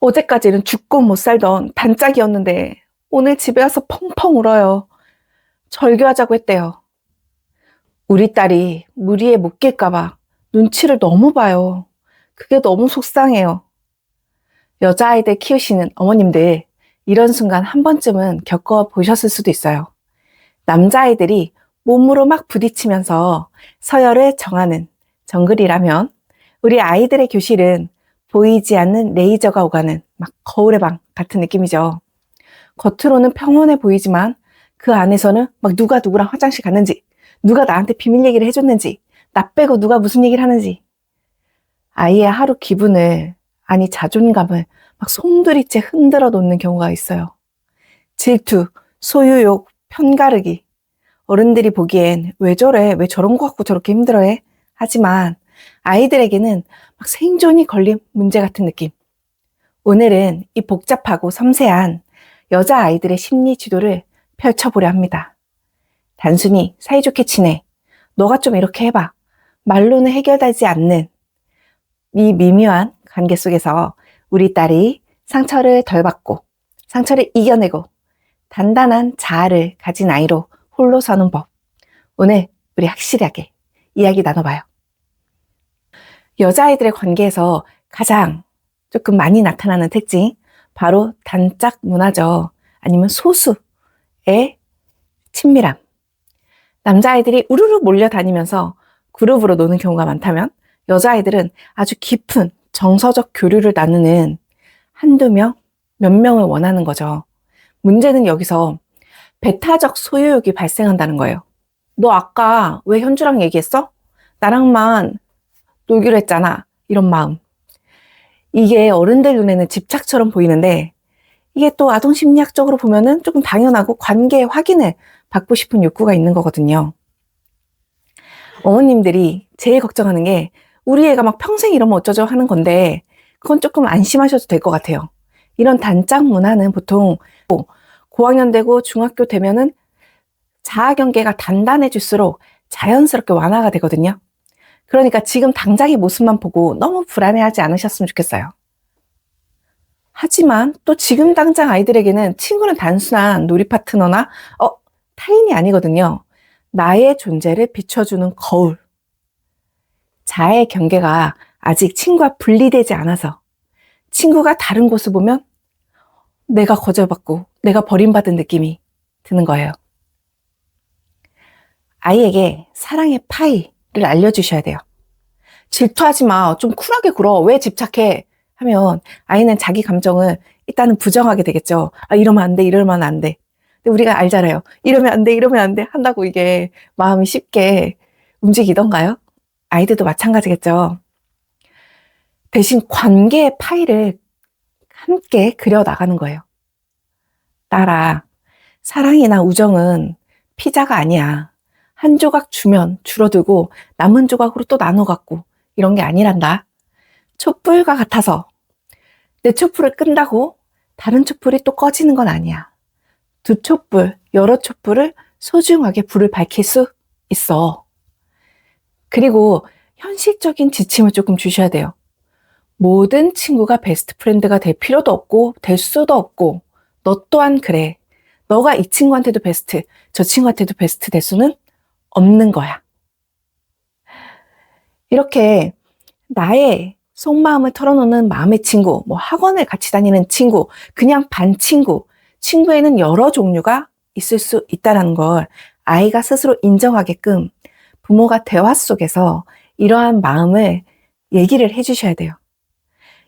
어제까지는 죽고 못 살던 단짝이었는데 오늘 집에 와서 펑펑 울어요. 절교하자고 했대요. 우리 딸이 무리에 묶일까봐 눈치를 너무 봐요. 그게 너무 속상해요. 여자아이들 키우시는 어머님들, 이런 순간 한 번쯤은 겪어보셨을 수도 있어요. 남자아이들이 몸으로 막 부딪히면서 서열을 정하는 정글이라면 우리 아이들의 교실은 보이지 않는 레이저가 오가는 막 거울의 방 같은 느낌이죠. 겉으로는 평온해 보이지만 그 안에서는 막 누가 누구랑 화장실 갔는지, 누가 나한테 비밀 얘기를 해줬는지, 나 빼고 누가 무슨 얘기를 하는지, 아이의 하루 기분을, 아니 자존감을 막 송두리째 흔들어 놓는 경우가 있어요. 질투, 소유욕, 편가르기. 어른들이 보기엔 왜 저래? 왜 저런 거 갖고 저렇게 힘들어해? 하지만 아이들에게는 막 생존이 걸린 문제 같은 느낌. 오늘은 이 복잡하고 섬세한 여자아이들의 심리 지도를 펼쳐보려 합니다. 단순히 사이좋게 지내, 너가 좀 이렇게 해봐, 말로는 해결되지 않는 이 미묘한 관계 속에서 우리 딸이 상처를 덜 받고 상처를 이겨내고 단단한 자아를 가진 아이로 홀로 서는 법. 오늘 우리 확실하게 이야기 나눠봐요. 여자아이들의 관계에서 가장 조금 많이 나타나는 특징, 바로 단짝 문화죠. 아니면 소수의 친밀함. 남자아이들이 우르르 몰려다니면서 그룹으로 노는 경우가 많다면 여자아이들은 아주 깊은 정서적 교류를 나누는 한두 명, 몇 명을 원하는 거죠. 문제는 여기서 배타적 소유욕이 발생한다는 거예요. 너 아까 왜 현주랑 얘기했어? 나랑만 놀기로 했잖아. 이런 마음. 이게 어른들 눈에는 집착처럼 보이는데 이게 또 아동 심리학적으로 보면은 조금 당연하고 관계의 확인을 받고 싶은 욕구가 있는 거거든요. 어머님들이 제일 걱정하는 게 우리 애가 막 평생 이러면 어쩌죠 하는 건데 그건 조금 안심하셔도 될 것 같아요. 이런 단짝 문화는 보통 고학년 되고 중학교 되면은 자아 경계가 단단해질수록 자연스럽게 완화가 되거든요. 그러니까 지금 당장의 모습만 보고 너무 불안해하지 않으셨으면 좋겠어요. 하지만 또 지금 당장 아이들에게는 친구는 단순한 놀이 파트너나 타인이 아니거든요. 나의 존재를 비춰주는 거울. 자아의 경계가 아직 친구와 분리되지 않아서 친구가 다른 곳을 보면 내가 거절받고 내가 버림받은 느낌이 드는 거예요. 아이에게 사랑의 파이를 알려주셔야 돼요. 질투하지 마. 좀 쿨하게 굴어. 왜 집착해? 하면 아이는 자기 감정을 일단은 부정하게 되겠죠. 아, 이러면 안 돼. 이러면 안 돼. 근데 우리가 알잖아요. 이러면 안 돼. 이러면 안 돼. 한다고 이게 마음이 쉽게 움직이던가요? 아이들도 마찬가지겠죠. 대신 관계의 파이를 함께 그려 나가는 거예요. 딸아, 사랑이나 우정은 피자가 아니야. 한 조각 주면 줄어들고 남은 조각으로 또 나눠 갖고 이런 게 아니란다. 촛불과 같아서 내 촛불을 끈다고 다른 촛불이 또 꺼지는 건 아니야. 두 촛불, 여러 촛불을 소중하게 불을 밝힐 수 있어. 그리고 현실적인 지침을 조금 주셔야 돼요. 모든 친구가 베스트 프렌드가 될 필요도 없고 될 수도 없고 너 또한 그래. 너가 이 친구한테도 베스트, 저 친구한테도 베스트 될 수는 없는 거야. 이렇게 나의 속마음을 털어놓는 마음의 친구, 뭐 학원을 같이 다니는 친구, 그냥 반 친구, 친구에는 여러 종류가 있을 수 있다는 걸 아이가 스스로 인정하게끔 부모가 대화 속에서 이러한 마음을 얘기를 해주셔야 돼요.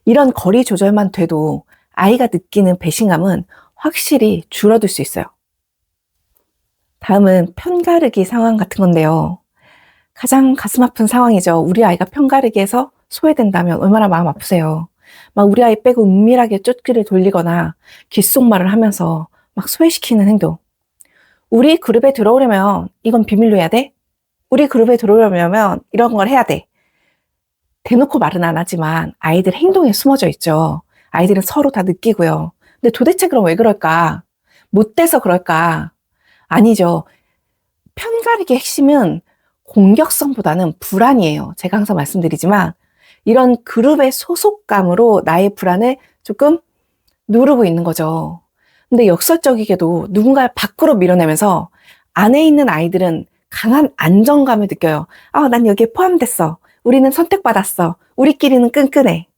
이런 거리 조절만 돼도 아이가 느끼는 배신감은 확실히 줄어들 수 있어요. 다음은 편가르기 상황 같은 건데요. 가장 가슴 아픈 상황이죠. 우리 아이가 편가르기에서 소외된다면 얼마나 마음 아프세요. 막 우리 아이 빼고 은밀하게 쫓기를 돌리거나 귓속말을 하면서 막 소외시키는 행동. 우리 그룹에 들어오려면 이건 비밀로 해야 돼? 우리 그룹에 들어오려면 이런 걸 해야 돼. 대놓고 말은 안 하지만 아이들 행동에 숨어져 있죠. 아이들은 서로 다 느끼고요. 근데 도대체 그럼 왜 그럴까? 못 돼서 그럴까? 아니죠. 편가르기의 핵심은 공격성보다는 불안이에요. 제가 항상 말씀드리지만 이런 그룹의 소속감으로 나의 불안을 조금 누르고 있는 거죠. 근데 역설적이게도 누군가를 밖으로 밀어내면서 안에 있는 아이들은 강한 안정감을 느껴요. 아, 난 여기에 포함됐어. 우리는 선택받았어. 우리끼리는 끈끈해.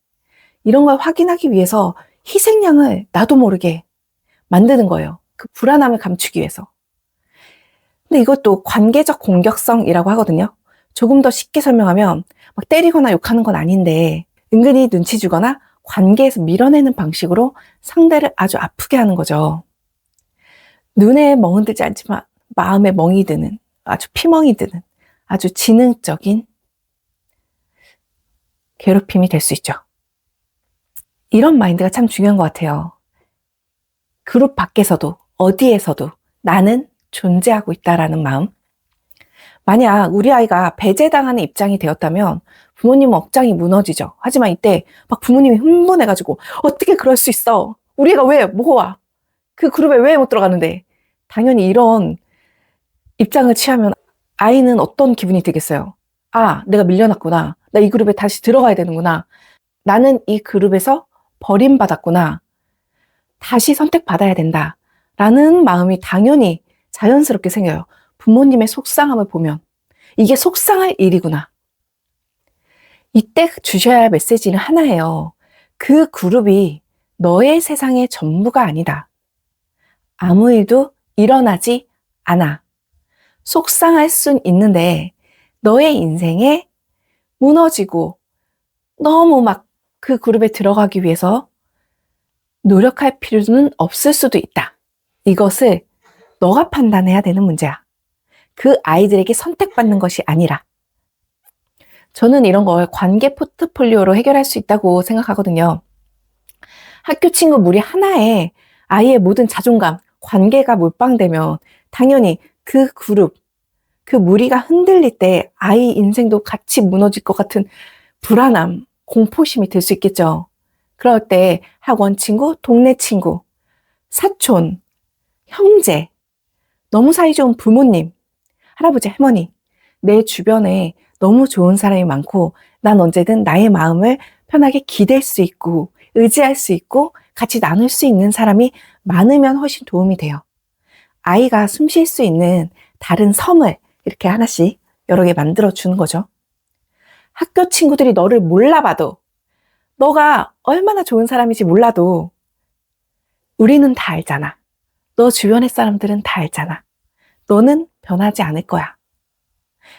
이런 걸 확인하기 위해서 희생양을 나도 모르게 만드는 거예요. 그 불안함을 감추기 위해서. 근데 이것도 관계적 공격성이라고 하거든요. 조금 더 쉽게 설명하면 막 때리거나 욕하는 건 아닌데 은근히 눈치 주거나 관계에서 밀어내는 방식으로 상대를 아주 아프게 하는 거죠. 눈에 멍은 들지 않지만 마음에 멍이 드는, 아주 피멍이 드는 아주 지능적인 괴롭힘이 될 수 있죠. 이런 마인드가 참 중요한 것 같아요. 그룹 밖에서도 어디에서도 나는 존재하고 있다라는 마음. 만약 우리 아이가 배제당하는 입장이 되었다면 부모님은 억장이 무너지죠. 하지만 이때 막 부모님이 흥분해가지고 어떻게 그럴 수 있어? 우리 애가 왜 뭐가 와? 그 그룹에 왜 못 들어가는데? 당연히 이런 입장을 취하면 아이는 어떤 기분이 들겠어요? 아, 내가 밀려났구나. 나 이 그룹에 다시 들어가야 되는구나. 나는 이 그룹에서 버림받았구나. 다시 선택받아야 된다. 라는 마음이 당연히 자연스럽게 생겨요. 부모님의 속상함을 보면. 이게 속상할 일이구나. 이때 주셔야 할 메시지는 하나예요. 그 그룹이 너의 세상의 전부가 아니다. 아무 일도 일어나지 않아. 속상할 순 있는데 너의 인생에 무너지고 너무 막 그 그룹에 들어가기 위해서 노력할 필요는 없을 수도 있다. 이것을 너가 판단해야 되는 문제야. 그 아이들에게 선택받는 것이 아니라. 저는 이런 걸 관계 포트폴리오로 해결할 수 있다고 생각하거든요. 학교 친구 무리 하나에 아이의 모든 자존감, 관계가 몰빵되면 당연히 그 그룹, 그 무리가 흔들릴 때 아이 인생도 같이 무너질 것 같은 불안함, 공포심이 들 수 있겠죠. 그럴 때 학원 친구, 동네 친구, 사촌, 형제, 너무 사이좋은 부모님, 할아버지, 할머니, 내 주변에 너무 좋은 사람이 많고 난 언제든 나의 마음을 편하게 기댈 수 있고 의지할 수 있고 같이 나눌 수 있는 사람이 많으면 훨씬 도움이 돼요. 아이가 숨 쉴 수 있는 다른 섬을 이렇게 하나씩 여러 개 만들어 주는 거죠. 학교 친구들이 너를 몰라봐도 너가 얼마나 좋은 사람인지 몰라도 우리는 다 알잖아. 너 주변의 사람들은 다 알잖아. 너는 변하지 않을 거야.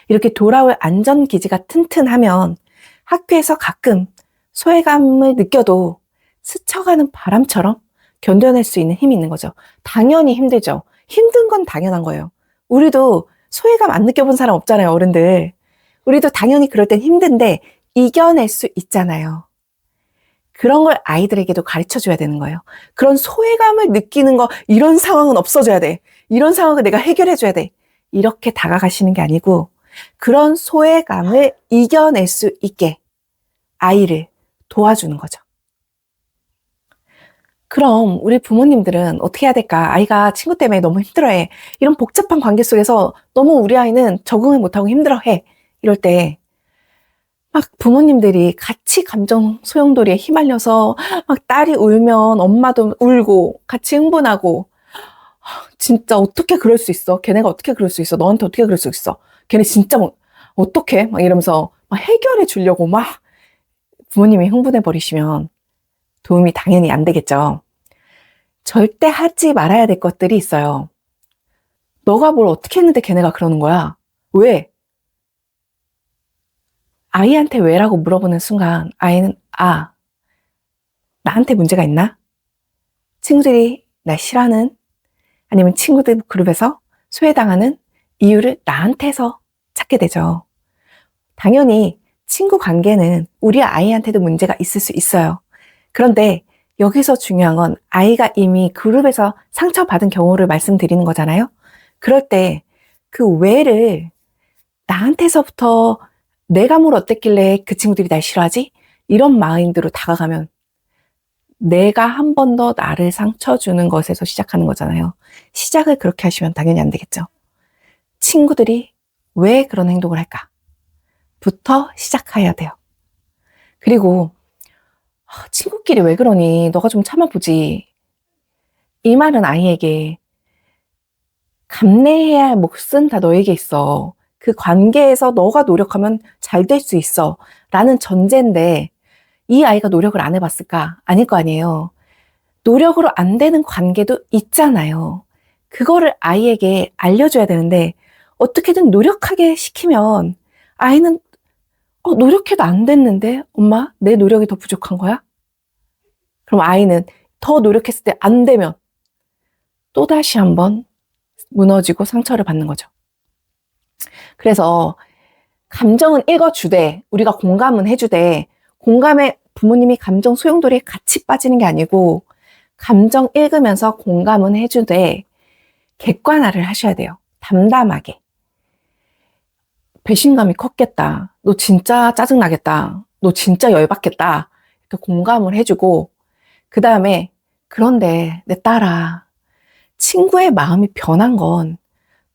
이렇게 돌아올 안전기지가 튼튼하면 학교에서 가끔 소외감을 느껴도 스쳐가는 바람처럼 견뎌낼 수 있는 힘이 있는 거죠. 당연히 힘들죠. 힘든 건 당연한 거예요. 우리도 소외감 안 느껴본 사람 없잖아요, 어른들. 우리도 당연히 그럴 땐 힘든데 이겨낼 수 있잖아요. 그런 걸 아이들에게도 가르쳐 줘야 되는 거예요. 그런 소외감을 느끼는 거, 이런 상황은 없어져야 돼. 이런 상황을 내가 해결해 줘야 돼. 이렇게 다가가시는 게 아니고 그런 소외감을 이겨낼 수 있게 아이를 도와주는 거죠. 그럼 우리 부모님들은 어떻게 해야 될까? 아이가 친구 때문에 너무 힘들어해. 이런 복잡한 관계 속에서 너무 우리 아이는 적응을 못하고 힘들어해. 이럴 때 막 부모님들이 같이 감정 소용돌이에 휘말려서 막 딸이 울면 엄마도 울고 같이 흥분하고 진짜 어떻게 그럴 수 있어? 걔네가 어떻게 그럴 수 있어? 너한테 어떻게 그럴 수 있어? 걔네 진짜 뭐 어떻게? 막 이러면서 막 해결해 주려고 막 부모님이 흥분해 버리시면 도움이 당연히 안 되겠죠. 절대 하지 말아야 될 것들이 있어요. 너가 뭘 어떻게 했는데 걔네가 그러는 거야? 왜? 아이한테 왜라고 물어보는 순간 아이는 아, 나한테 문제가 있나? 친구들이 날 싫어하는 아니면 친구들 그룹에서 소외당하는 이유를 나한테서 찾게 되죠. 당연히 친구 관계는 우리 아이한테도 문제가 있을 수 있어요. 그런데 여기서 중요한 건 아이가 이미 그룹에서 상처받은 경우를 말씀드리는 거잖아요. 그럴 때 그 왜를 나한테서부터 내가 뭘 어땠길래 그 친구들이 날 싫어하지? 이런 마인드로 다가가면 내가 한 번 더 나를 상처 주는 것에서 시작하는 거잖아요. 시작을 그렇게 하시면 당연히 안 되겠죠. 친구들이 왜 그런 행동을 할까? 부터 시작해야 돼요. 그리고 친구끼리 왜 그러니? 너가 좀 참아보지. 이 말은 아이에게 감내해야 할 몫은 다 너에게 있어. 그 관계에서 너가 노력하면 잘 될 수 있어. 라는 전제인데 이 아이가 노력을 안 해봤을까? 아닐 거 아니에요. 노력으로 안 되는 관계도 있잖아요. 그거를 아이에게 알려줘야 되는데 어떻게든 노력하게 시키면 아이는 노력해도 안 됐는데 엄마 내 노력이 더 부족한 거야? 그럼 아이는 더 노력했을 때 안 되면 또다시 한번 무너지고 상처를 받는 거죠. 그래서 감정은 읽어주되 우리가 공감은 해주되 공감에 부모님이 감정 소용돌이에 같이 빠지는 게 아니고 감정 읽으면서 공감은 해주되 객관화를 하셔야 돼요. 담담하게. 배신감이 컸겠다. 너 진짜 짜증나겠다. 너 진짜 열받겠다. 이렇게 공감을 해주고 그 다음에 그런데 내 딸아 친구의 마음이 변한 건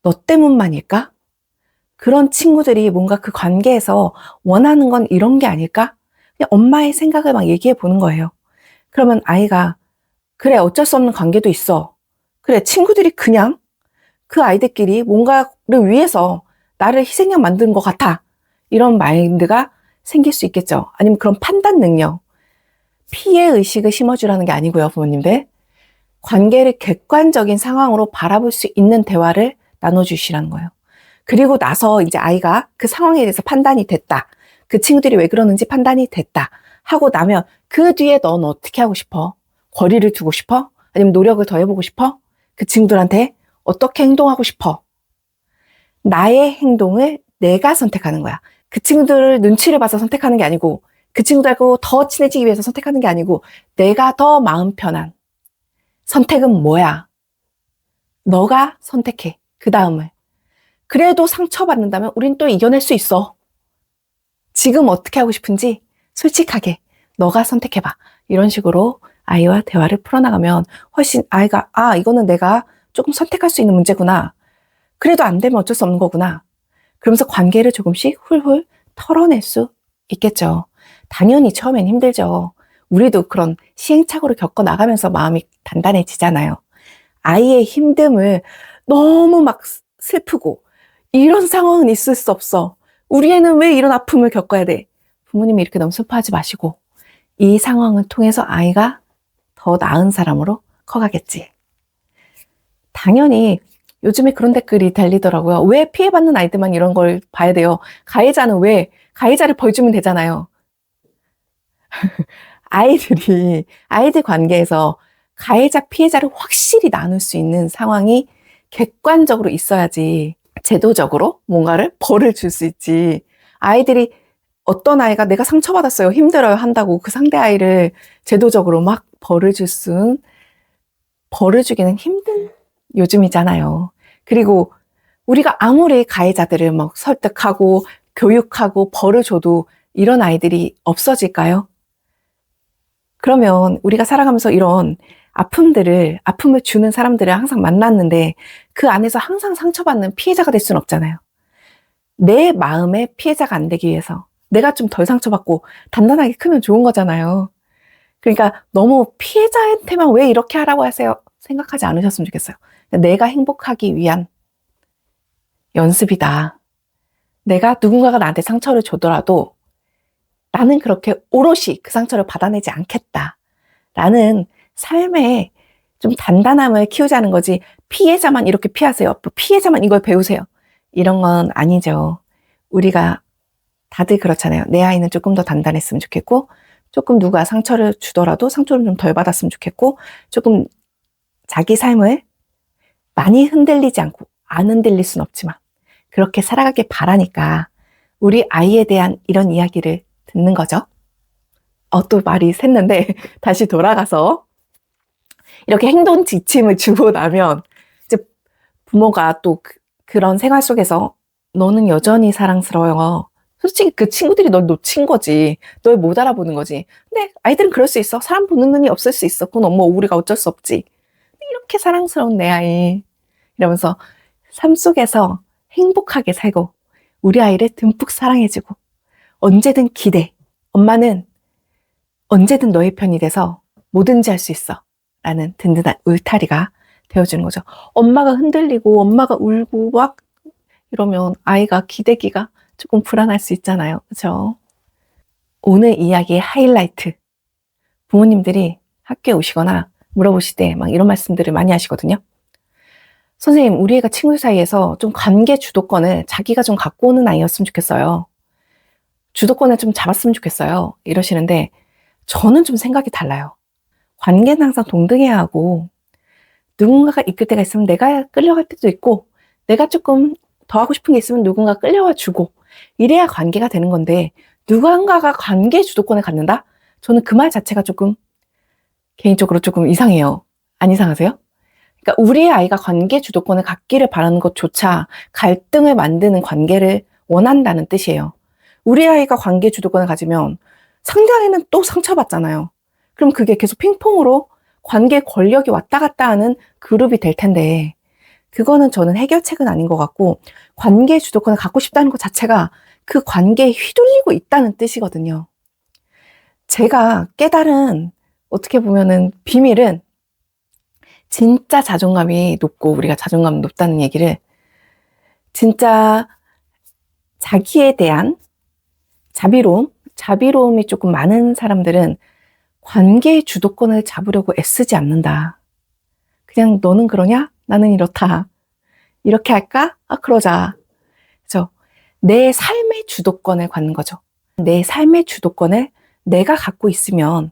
너 때문만일까? 그런 친구들이 뭔가 그 관계에서 원하는 건 이런 게 아닐까? 그냥 엄마의 생각을 막 얘기해 보는 거예요. 그러면 아이가 그래 어쩔 수 없는 관계도 있어. 그래 친구들이 그냥 그 아이들끼리 뭔가를 위해서 나를 희생양 만드는 것 같아. 이런 마인드가 생길 수 있겠죠. 아니면 그런 판단 능력. 피해의식을 심어주라는 게 아니고요, 부모님들. 관계를 객관적인 상황으로 바라볼 수 있는 대화를 나눠주시라는 거예요. 그리고 나서 이제 아이가 그 상황에 대해서 판단이 됐다. 그 친구들이 왜 그러는지 판단이 됐다. 하고 나면 그 뒤에 넌 어떻게 하고 싶어? 거리를 두고 싶어? 아니면 노력을 더 해보고 싶어? 그 친구들한테 어떻게 행동하고 싶어? 나의 행동을 내가 선택하는 거야. 그 친구들을 눈치를 봐서 선택하는 게 아니고 그 친구들하고 더 친해지기 위해서 선택하는 게 아니고 내가 더 마음 편한 선택은 뭐야? 너가 선택해. 그 다음을. 그래도 상처받는다면 우린 또 이겨낼 수 있어. 지금 어떻게 하고 싶은지 솔직하게 너가 선택해봐. 이런 식으로 아이와 대화를 풀어나가면 훨씬 아이가 이거는 내가 조금 선택할 수 있는 문제구나. 그래도 안 되면 어쩔 수 없는 거구나. 그러면서 관계를 조금씩 훌훌 털어낼 수 있겠죠. 당연히 처음엔 힘들죠. 우리도 그런 시행착오를 겪어나가면서 마음이 단단해지잖아요. 아이의 힘듦을 너무 막 슬프고 이런 상황은 있을 수 없어. 우리 애는 왜 이런 아픔을 겪어야 돼? 부모님이 이렇게 너무 슬퍼하지 마시고 이 상황을 통해서 아이가 더 나은 사람으로 커가겠지. 당연히 요즘에 그런 댓글이 달리더라고요. 왜 피해받는 아이들만 이런 걸 봐야 돼요? 가해자는 왜? 가해자를 벌 주면 되잖아요. 아이들 관계에서 가해자, 피해자를 확실히 나눌 수 있는 상황이 객관적으로 있어야지 제도적으로 뭔가를 벌을 줄 수 있지. 아이들이 어떤 아이가 내가 상처받았어요, 힘들어요 한다고 그 상대 아이를 제도적으로 막 벌을 주기는 힘든 요즘이잖아요. 그리고 우리가 아무리 가해자들을 막 설득하고 교육하고 벌을 줘도 이런 아이들이 없어질까요? 그러면 우리가 살아가면서 이런 아픔을 주는 사람들을 항상 만났는데 그 안에서 항상 상처받는 피해자가 될 수는 없잖아요. 내 마음의 피해자가 안 되기 위해서 내가 좀 덜 상처받고 단단하게 크면 좋은 거잖아요. 그러니까 너무 피해자한테만 왜 이렇게 하라고 하세요? 생각하지 않으셨으면 좋겠어요. 내가 행복하기 위한 연습이다. 내가 누군가가 나한테 상처를 주더라도 나는 그렇게 오롯이 그 상처를 받아내지 않겠다. 라는 삶의 좀 단단함을 키우자는 거지 피해자만 이렇게 피하세요. 피해자만 이걸 배우세요. 이런 건 아니죠. 우리가 다들 그렇잖아요. 내 아이는 조금 더 단단했으면 좋겠고 조금 누가 상처를 주더라도 상처를 좀 덜 받았으면 좋겠고 조금 자기 삶을 많이 흔들리지 않고 안 흔들릴 순 없지만 그렇게 살아가길 바라니까 우리 아이에 대한 이런 이야기를 듣는 거죠. 또 말이 샜는데 다시 돌아가서 이렇게 행동 지침을 주고 나면 이제 부모가 또 그런 생활 속에서 너는 여전히 사랑스러워. 솔직히 그 친구들이 널 놓친 거지. 널 못 알아보는 거지. 근데 아이들은 그럴 수 있어. 사람 보는 눈이 없을 수 있어. 그건 엄마 우리가 어쩔 수 없지. 이렇게 사랑스러운 내 아이. 이러면서 삶 속에서 행복하게 살고 우리 아이를 듬뿍 사랑해주고 언제든 기대. 엄마는 언제든 너의 편이 돼서 뭐든지 할 수 있어 라는 든든한 울타리가 되어주는 거죠. 엄마가 흔들리고 엄마가 울고 막 이러면 아이가 기대기가 조금 불안할 수 있잖아요. 그렇죠? 오늘 이야기의 하이라이트, 부모님들이 학교에 오시거나 물어보실 때 막 이런 말씀들을 많이 하시거든요. 선생님, 우리 애가 친구 사이에서 좀 관계 주도권을 자기가 좀 갖고 오는 아이였으면 좋겠어요. 주도권을 좀 잡았으면 좋겠어요. 이러시는데 저는 좀 생각이 달라요. 관계는 항상 동등해야 하고 누군가가 이끌 때가 있으면 내가 끌려갈 때도 있고 내가 조금 더 하고 싶은 게 있으면 누군가 끌려와 주고 이래야 관계가 되는 건데 누군가가 관계 주도권을 갖는다? 저는 그 말 자체가 조금 개인적으로 조금 이상해요. 안 이상하세요? 그러니까 우리의 아이가 관계 주도권을 갖기를 바라는 것조차 갈등을 만드는 관계를 원한다는 뜻이에요. 우리 아이가 관계 주도권을 가지면 상대방에는 또 상처받잖아요. 그럼 그게 계속 핑퐁으로 관계 권력이 왔다 갔다 하는 그룹이 될 텐데 그거는 저는 해결책은 아닌 것 같고 관계 주도권을 갖고 싶다는 것 자체가 그 관계에 휘둘리고 있다는 뜻이거든요. 제가 깨달은 어떻게 보면은 비밀은 진짜 자존감이 높고 우리가 자존감이 높다는 얘기를 진짜 자기에 대한 자비로움이 조금 많은 사람들은 관계의 주도권을 잡으려고 애쓰지 않는다. 그냥 너는 그러냐? 나는 이렇다. 이렇게 할까? 아, 그러자. 그래서 내 삶의 주도권을 갖는 거죠. 내 삶의 주도권을 내가 갖고 있으면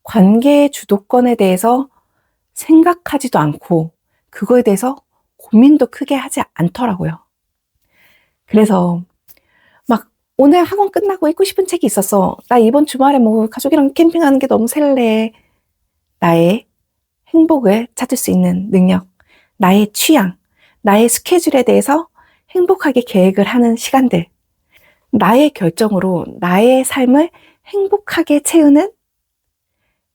관계의 주도권에 대해서 생각하지도 않고 그거에 대해서 고민도 크게 하지 않더라고요. 그래서 막 오늘 학원 끝나고 읽고 싶은 책이 있었어. 나 이번 주말에 뭐 가족이랑 캠핑하는 게 너무 설레. 나의 행복을 찾을 수 있는 능력, 나의 취향, 나의 스케줄에 대해서 행복하게 계획을 하는 시간들, 나의 결정으로 나의 삶을 행복하게 채우는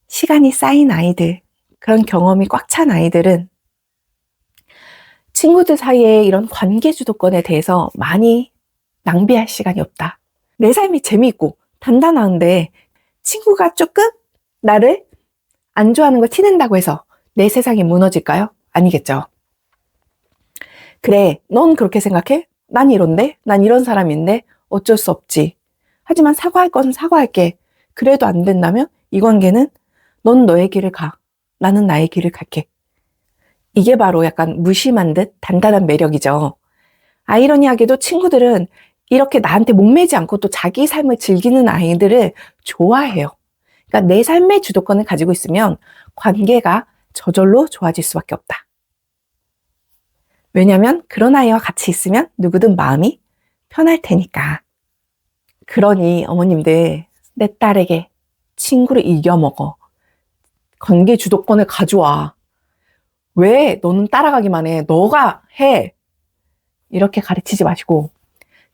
시간이 쌓인 아이들, 그런 경험이 꽉 찬 아이들은 친구들 사이에 이런 관계 주도권에 대해서 많이 낭비할 시간이 없다. 내 삶이 재미있고 단단한데 친구가 조금 나를 안 좋아하는 걸 티낸다고 해서 내 세상이 무너질까요? 아니겠죠. 그래, 넌 그렇게 생각해? 난 이런데? 난 이런 사람인데? 어쩔 수 없지. 하지만 사과할 건 사과할게. 그래도 안 된다면 이 관계는 넌 너의 길을 가. 나는 나의 길을 갈게. 이게 바로 약간 무심한 듯 단단한 매력이죠. 아이러니하게도 친구들은 이렇게 나한테 목매지 않고 또 자기 삶을 즐기는 아이들을 좋아해요. 그러니까 내 삶의 주도권을 가지고 있으면 관계가 저절로 좋아질 수밖에 없다. 왜냐면 그런 아이와 같이 있으면 누구든 마음이 편할 테니까. 그러니 어머님들, 내 딸에게 친구를 이겨먹어. 관계 주도권을 가져와. 왜 너는 따라가기만 해? 너가 해. 이렇게 가르치지 마시고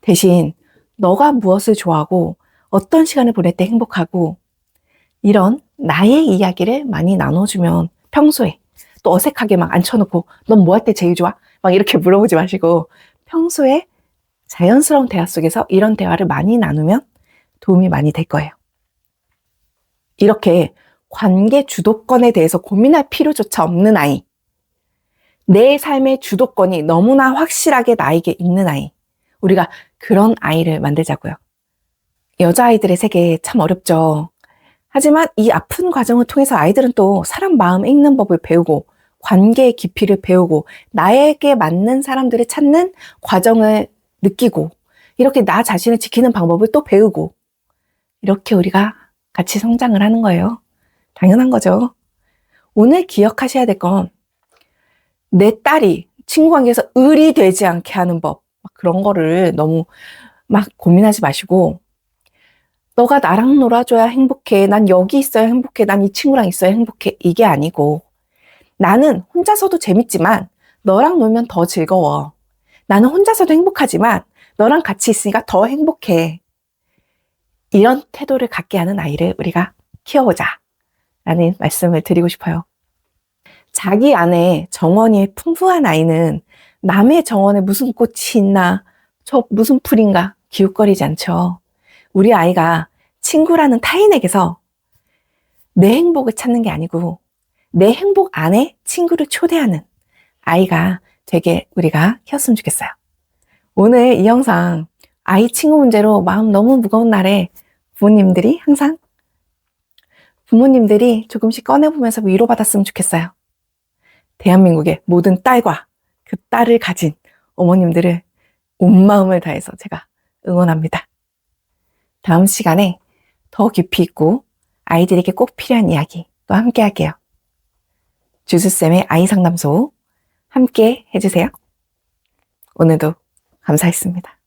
대신 너가 무엇을 좋아하고 어떤 시간을 보낼 때 행복하고 이런 나의 이야기를 많이 나눠주면 평소에 또 어색하게 막 앉혀놓고 넌 뭐 할 때 제일 좋아? 막 이렇게 물어보지 마시고 평소에 자연스러운 대화 속에서 이런 대화를 많이 나누면 도움이 많이 될 거예요. 이렇게 관계 주도권에 대해서 고민할 필요조차 없는 아이, 내 삶의 주도권이 너무나 확실하게 나에게 있는 아이, 우리가 그런 아이를 만들자고요. 여자아이들의 세계 참 어렵죠. 하지만 이 아픈 과정을 통해서 아이들은 또 사람 마음 읽는 법을 배우고 관계의 깊이를 배우고 나에게 맞는 사람들을 찾는 과정을 느끼고 이렇게 나 자신을 지키는 방법을 또 배우고 이렇게 우리가 같이 성장을 하는 거예요. 당연한 거죠. 오늘 기억하셔야 될 건 내 딸이 친구 관계에서 을이 되지 않게 하는 법 그런 거를 너무 막 고민하지 마시고 너가 나랑 놀아줘야 행복해. 난 여기 있어야 행복해. 난 이 친구랑 있어야 행복해. 이게 아니고 나는 혼자서도 재밌지만 너랑 놀면 더 즐거워. 나는 혼자서도 행복하지만 너랑 같이 있으니까 더 행복해. 이런 태도를 갖게 하는 아이를 우리가 키워보자 라는 말씀을 드리고 싶어요. 자기 안에 정원이 풍부한 아이는 남의 정원에 무슨 꽃이 있나 저 무슨 풀인가 기웃거리지 않죠. 우리 아이가 친구라는 타인에게서 내 행복을 찾는 게 아니고 내 행복 안에 친구를 초대하는 아이가 되게 우리가 키웠으면 좋겠어요. 오늘 이 영상 아이 친구 문제로 마음 너무 무거운 날에 부모님들이 조금씩 꺼내보면서 위로받았으면 좋겠어요. 대한민국의 모든 딸과 그 딸을 가진 어머님들을 온 마음을 다해서 제가 응원합니다. 다음 시간에 더 깊이 있고 아이들에게 꼭 필요한 이야기 또 함께 할게요. 주수쌤의 아이상담소 함께 해주세요. 오늘도 감사했습니다.